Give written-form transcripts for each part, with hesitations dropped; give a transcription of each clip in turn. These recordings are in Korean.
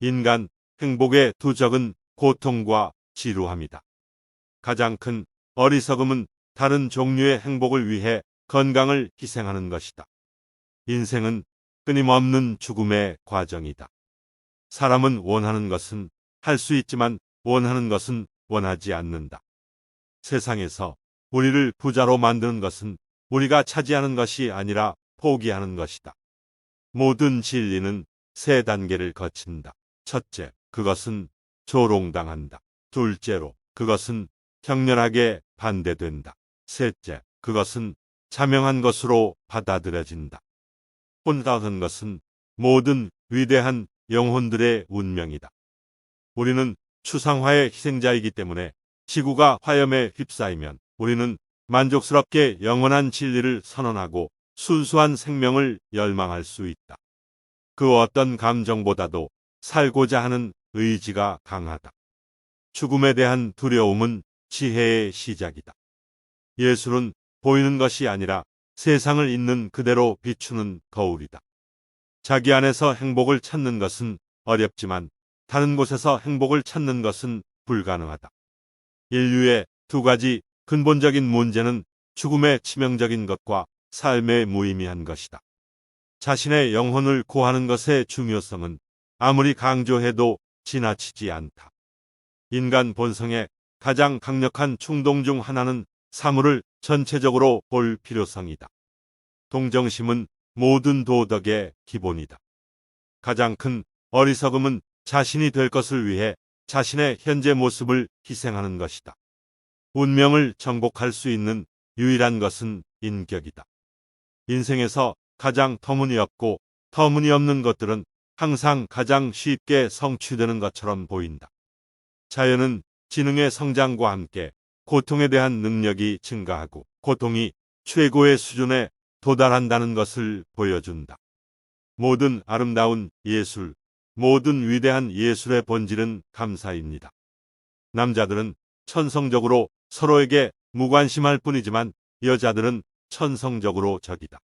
인간 행복의 두 적은 고통과 지루함이다. 가장 큰 어리석음은 다른 종류의 행복을 위해 건강을 희생하는 것이다. 인생은 끊임없는 죽음의 과정이다. 사람은 원하는 것은 할 수 있지만 원하는 것은 원하지 않는다. 세상에서 우리를 부자로 만드는 것은 우리가 차지하는 것이 아니라 포기하는 것이다. 모든 진리는 세 단계를 거친다. 첫째, 그것은 조롱당한다. 둘째로, 그것은 격렬하게 반대된다. 셋째, 그것은 자명한 것으로 받아들여진다. 혼자하는 것은 모든 위대한 영혼들의 운명이다. 우리는 추상화의 희생자이기 때문에 지구가 화염에 휩싸이면 우리는 만족스럽게 영원한 진리를 선언하고 순수한 생명을 열망할 수 있다. 그 어떤 감정보다도 살고자 하는 의지가 강하다. 죽음에 대한 두려움은 지혜의 시작이다. 예술은 보이는 것이 아니라 세상을 있는 그대로 비추는 거울이다. 자기 안에서 행복을 찾는 것은 어렵지만 다른 곳에서 행복을 찾는 것은 불가능하다. 인류의 두 가지 근본적인 문제는 죽음의 치명적인 것과 삶의 무의미한 것이다. 자신의 영혼을 구하는 것의 중요성은 아무리 강조해도 지나치지 않다. 인간 본성의 가장 강력한 충동 중 하나는 사물을 전체적으로 볼 필요성이다. 동정심은 모든 도덕의 기본이다. 가장 큰 어리석음은 자신이 될 것을 위해 자신의 현재 모습을 희생하는 것이다. 운명을 정복할 수 있는 유일한 것은 인격이다. 인생에서 가장 터무니없고 터무니없는 것들은 항상 가장 쉽게 성취되는 것처럼 보인다. 자연은 지능의 성장과 함께 고통에 대한 능력이 증가하고 고통이 최고의 수준에 도달한다는 것을 보여준다. 모든 아름다운 예술, 모든 위대한 예술의 본질은 감사입니다. 남자들은 천성적으로 서로에게 무관심할 뿐이지만 여자들은 천성적으로 적이다.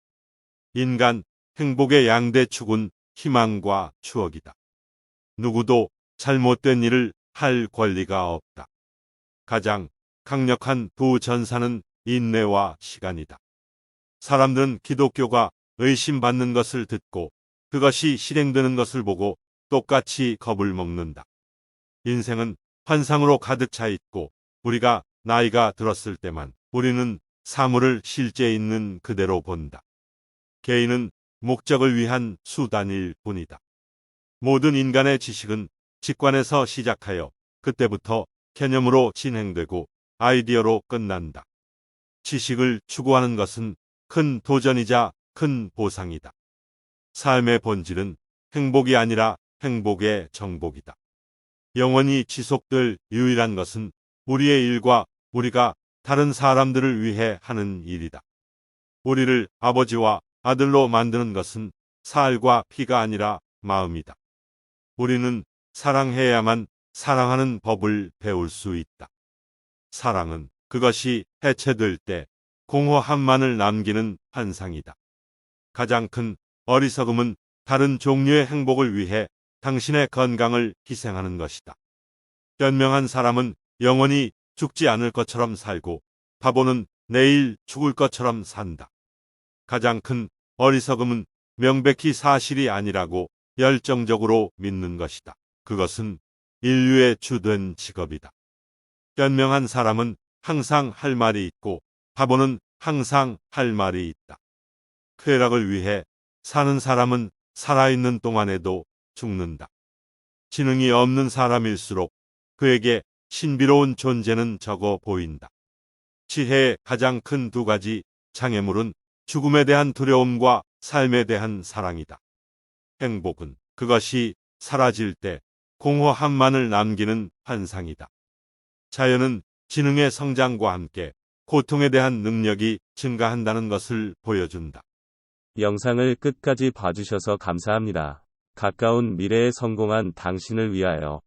인간 행복의 양대 축은 희망과 추억이다. 누구도 잘못된 일을 할 권리가 없다. 가장 강력한 두 전사는 인내와 시간이다. 사람들은 기독교가 의심받는 것을 듣고 그것이 실행되는 것을 보고 똑같이 겁을 먹는다. 인생은 환상으로 가득 차 있고 우리가 나이가 들었을 때만 우리는 사물을 실제 있는 그대로 본다. 개인은 목적을 위한 수단일 뿐이다. 모든 인간의 지식은 직관에서 시작하여 그때부터 개념으로 진행되고 아이디어로 끝난다. 지식을 추구하는 것은 큰 도전이자 큰 보상이다. 삶의 본질은 행복이 아니라 행복의 정복이다. 영원히 지속될 유일한 것은 우리의 일과 우리가 다른 사람들을 위해 하는 일이다. 우리를 아버지와 아들로 만드는 것은 살과 피가 아니라 마음이다. 우리는 사랑해야만 사랑하는 법을 배울 수 있다. 사랑은 그것이 해체될 때 공허함만을 남기는 환상이다. 가장 큰 어리석음은 다른 종류의 행복을 위해 당신의 건강을 희생하는 것이다. 현명한 사람은 영원히 죽지 않을 것처럼 살고 바보는 내일 죽을 것처럼 산다. 가장 큰 어리석음은 명백히 사실이 아니라고 열정적으로 믿는 것이다. 그것은 인류의 주된 직업이다. 현명한 사람은 항상 할 말이 있고 바보는 항상 할 말이 있다. 쾌락을 위해 사는 사람은 살아있는 동안에도 죽는다. 지능이 없는 사람일수록 그에게 신비로운 존재는 적어 보인다. 지혜의 가장 큰 두 가지 장애물은 죽음에 대한 두려움과 삶에 대한 사랑이다. 행복은 그것이 사라질 때 공허함만을 남기는 환상이다. 자연은 지능의 성장과 함께 고통에 대한 능력이 증가한다는 것을 보여준다. 영상을 끝까지 봐주셔서 감사합니다. 가까운 미래에 성공한 당신을 위하여